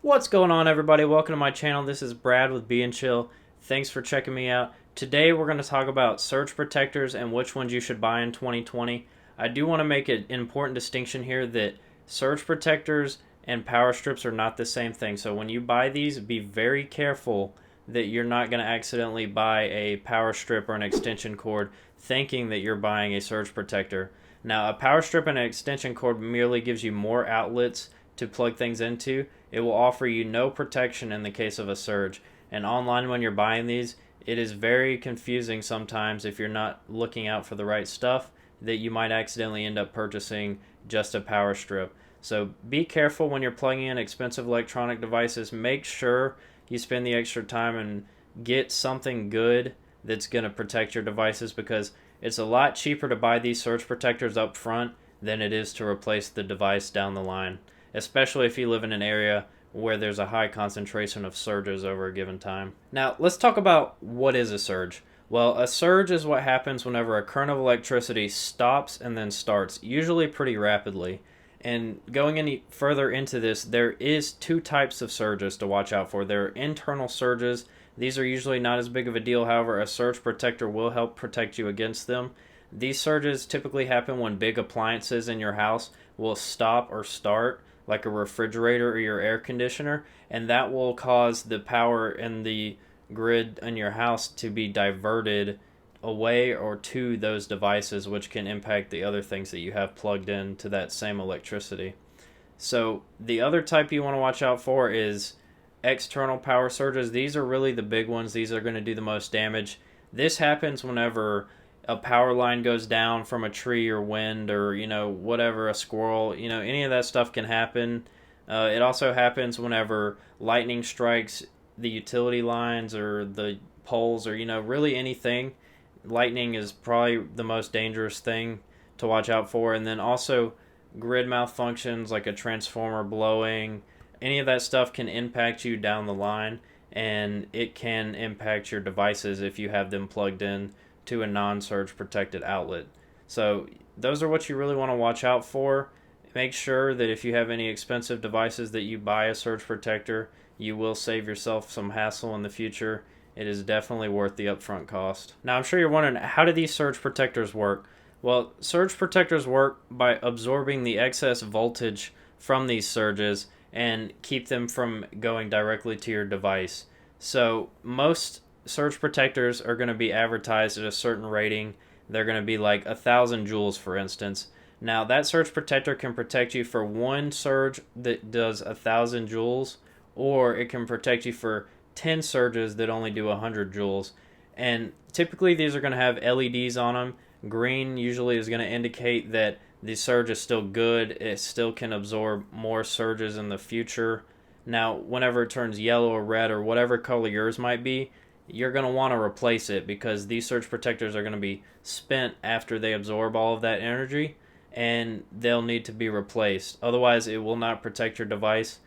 What's going on, everybody? Welcome to my channel. This is Brad with Be and Chill. Thanks for checking me out. Today we're going to talk about surge protectors and which ones you should buy in 2020. I do want to make an important distinction here that surge protectors and power strips are not the same thing. So when you buy these, be very careful that you're not going to accidentally buy a power strip or an extension cord thinking that you're buying a surge protector. Now, a power strip and an extension cord merely gives you more outlets to plug things into. It will offer you no protection in the case of a surge. And online, when you're buying these, it is very confusing sometimes if you're not looking out for the right stuff, that you might accidentally end up purchasing just a power strip. So be careful when you're plugging in expensive electronic devices. Make sure you spend the extra time and get something good that's going to protect your devices, because it's a lot cheaper to buy these surge protectors up front than it is to replace the device down the line, especially if you live in an area where there's a high concentration of surges over a given time. Now, let's talk about what is a surge. Well, a surge is what happens whenever a current of electricity stops and then starts, usually pretty rapidly. And going any further into this, there is two types of surges to watch out for. There are internal surges. These are usually not as big of a deal. However, a surge protector will help protect you against them. These surges typically happen when big appliances in your house will stop or start, like a refrigerator or your air conditioner, and that will cause the power in the grid in your house to be diverted away or to those devices, which can impact the other things that you have plugged in to that same electricity. So the other type you want to watch out for is external power surges. These are really the big ones. These are going to do the most damage. This happens whenever a power line goes down from a tree or wind or, whatever, a squirrel, any of that stuff can happen. It also happens whenever lightning strikes the utility lines or the poles or, really anything. Lightning is probably the most dangerous thing to watch out for. And then also grid malfunctions like a transformer blowing, any of that stuff can impact you down the line, and it can impact your devices if you have them plugged in to a non-surge protected outlet. So those are what you really want to watch out for. Make sure that if you have any expensive devices that you buy a surge protector. You will save yourself some hassle in the future. It is definitely worth the upfront cost. Now, I'm sure you're wondering, how do these surge protectors work? Well, surge protectors work by absorbing the excess voltage from these surges and keep them from going directly to your device. So most surge protectors are going to be advertised at a certain rating. They're going to be like 1,000 joules, for instance. Now, that surge protector can protect you for one surge that does 1,000 joules, or it can protect you for 10 surges that only do 100 joules. And typically these are going to have LEDs on them. Green usually is going to indicate that the surge is still good. It still can absorb more surges in the future. Now, whenever it turns yellow or red or whatever color yours might be, you're going to want to replace it, because these surge protectors are going to be spent after they absorb all of that energy, and they'll need to be replaced. Otherwise, it will not protect your device.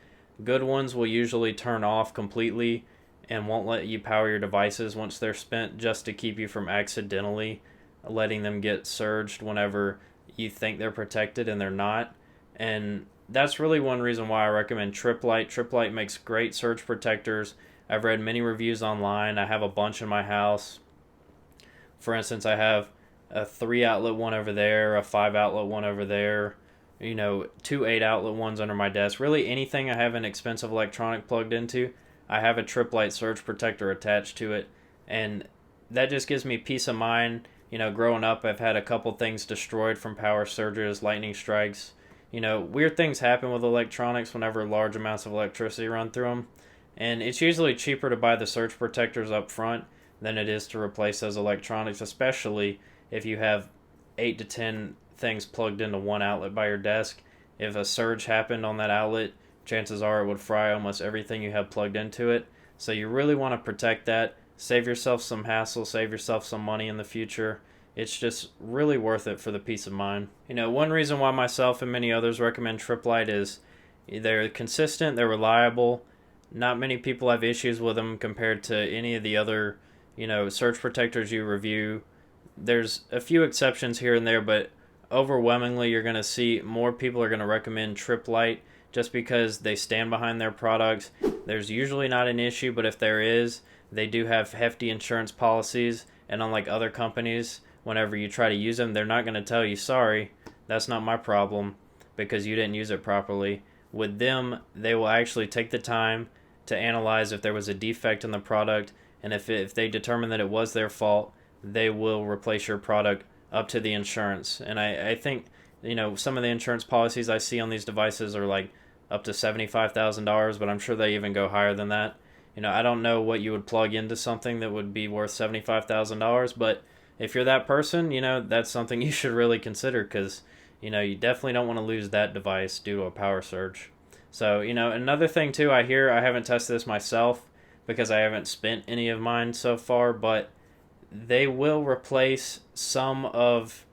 Good ones will usually turn off completely and won't let you power your devices once they're spent, just to keep you from accidentally letting them get surged whenever you think they're protected and they're not. And that's really one reason why I recommend Tripp Lite. Tripp Lite makes great surge protectors. I've read many reviews online. I have a bunch in my house. For instance, I have a 3-outlet one over there, a 5-outlet one over there, 2 8-outlet ones under my desk. Really anything I have an expensive electronic plugged into, I have a Tripp Lite surge protector attached to it. And that just gives me peace of mind. Growing up, I've had a couple things destroyed from power surges, lightning strikes. Weird things happen with electronics whenever large amounts of electricity run through them. And it's usually cheaper to buy the surge protectors up front than it is to replace those electronics, especially if you have 8 to 10 things plugged into one outlet by your desk. If a surge happened on that outlet, chances are it would fry almost everything you have plugged into it. So you really want to protect that. Save yourself some hassle, save yourself some money in the future. It's just really worth it for the peace of mind. One reason why myself and many others recommend Tripp Lite is they're consistent, they're reliable. Not many people have issues with them compared to any of the other, surge protectors you review. There's a few exceptions here and there, but overwhelmingly you're going to see more people are going to recommend Tripp Lite just because they stand behind their products. There's usually not an issue, but if there is, they do have hefty insurance policies, and unlike other companies, whenever you try to use them, they're not going to tell you, sorry, that's not my problem because you didn't use it properly. With them, they will actually take the time to analyze if there was a defect in the product, and if they determine that it was their fault, they will replace your product up to the insurance. And I think, some of the insurance policies I see on these devices are like up to $75,000, but I'm sure they even go higher than that. I don't know what you would plug into something that would be worth $75,000, but if you're that person, that's something you should really consider, because, you definitely don't want to lose that device due to a power surge. So, another thing too, I haven't tested this myself because I haven't spent any of mine so far, but they will replace some of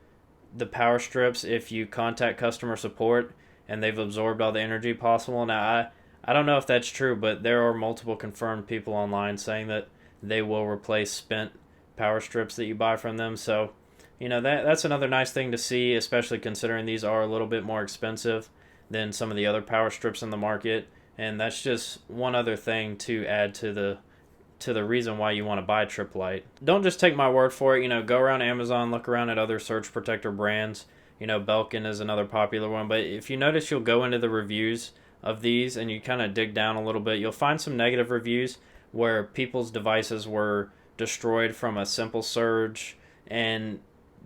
the power strips if you contact customer support and they've absorbed all the energy possible. Now, I don't know if that's true, but there are multiple confirmed people online saying that they will replace spent power strips that you buy from them. So, that's another nice thing to see, especially considering these are a little bit more expensive than some of the other power strips in the market. And that's just one other thing to add to the reason why you want to buy Tripp Lite. Don't just take my word for it. Go around Amazon, look around at other surge protector brands. Belkin is another popular one. But if you notice, you'll go into the reviews of these and you kind of dig down a little bit, you'll find some negative reviews where people's devices were destroyed from a simple surge, and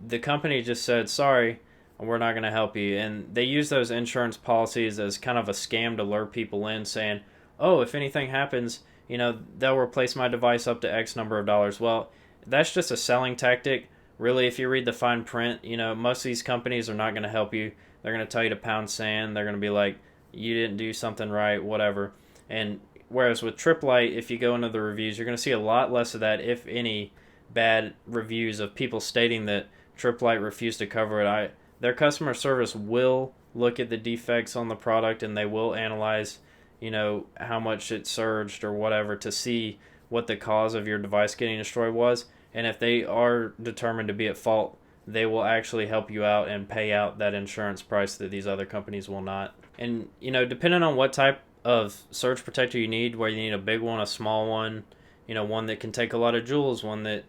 the company just said, sorry, we're not going to help you. And they use those insurance policies as kind of a scam to lure people in, saying, oh, if anything happens, they'll replace my device up to X number of dollars. Well, that's just a selling tactic. Really, if you read the fine print, most of these companies are not going to help you. They're going to tell you to pound sand. They're going to be like, you didn't do something right, whatever. And whereas with Tripp Lite, if you go into the reviews, you're going to see a lot less of that, if any, bad reviews of people stating that Tripp Lite refused to cover it. Their customer service will look at the defects on the product, and they will analyze, how much it surged or whatever, to see what the cause of your device getting destroyed was. And if they are determined to be at fault, they will actually help you out and pay out that insurance price that these other companies will not. And, depending on what type of surge protector you need, where you need a big one, a small one, one that can take a lot of joules, one that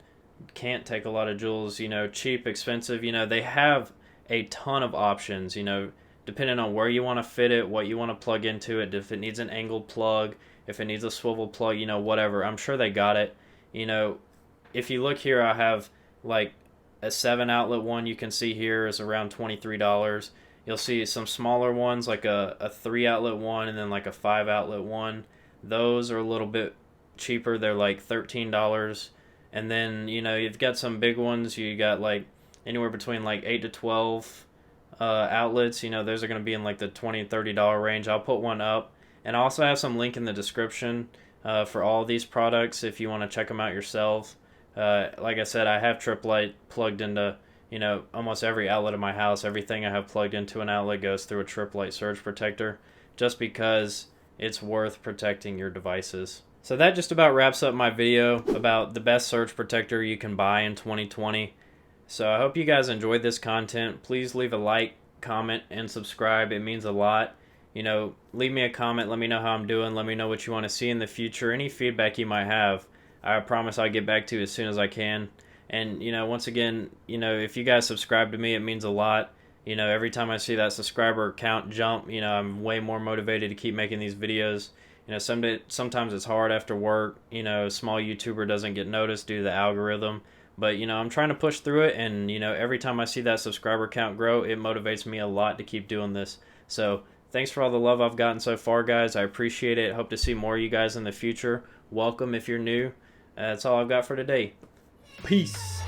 can't take a lot of joules, cheap, expensive, they have a ton of options, depending on where you want to fit it, what you want to plug into it, if it needs an angled plug, if it needs a swivel plug, whatever. I'm sure they got it. If you look here, I have like a 7-outlet one you can see here is around $23. You'll see some smaller ones like a 3-outlet one, and then like a 5-outlet one. Those are a little bit cheaper. They're like $13. And then, you've got some big ones. You got like anywhere between like 8 to 12 outlets. Those are going to be in like the $20 and $30 range. I'll put one up. And I also have some link in the description for all these products if you want to check them out yourself. Like I said, I have Tripp Lite plugged into, almost every outlet of my house. Everything I have plugged into an outlet goes through a Tripp Lite surge protector, just because it's worth protecting your devices. So that just about wraps up my video about the best surge protector you can buy in 2020. So I hope you guys enjoyed this content. Please leave a like, comment, and subscribe. It means a lot. Leave me a comment. Let me know how I'm doing. Let me know what you want to see in the future. Any feedback you might have, I promise I'll get back to you as soon as I can. And, once again, if you guys subscribe to me, it means a lot. Every time I see that subscriber count jump, I'm way more motivated to keep making these videos. Sometimes it's hard after work. A small YouTuber doesn't get noticed due to the algorithm. But, I'm trying to push through it. And, every time I see that subscriber count grow, it motivates me a lot to keep doing this. So thanks for all the love I've gotten so far, guys. I appreciate it. Hope to see more of you guys in the future. Welcome if you're new. That's all I've got for today. Peace.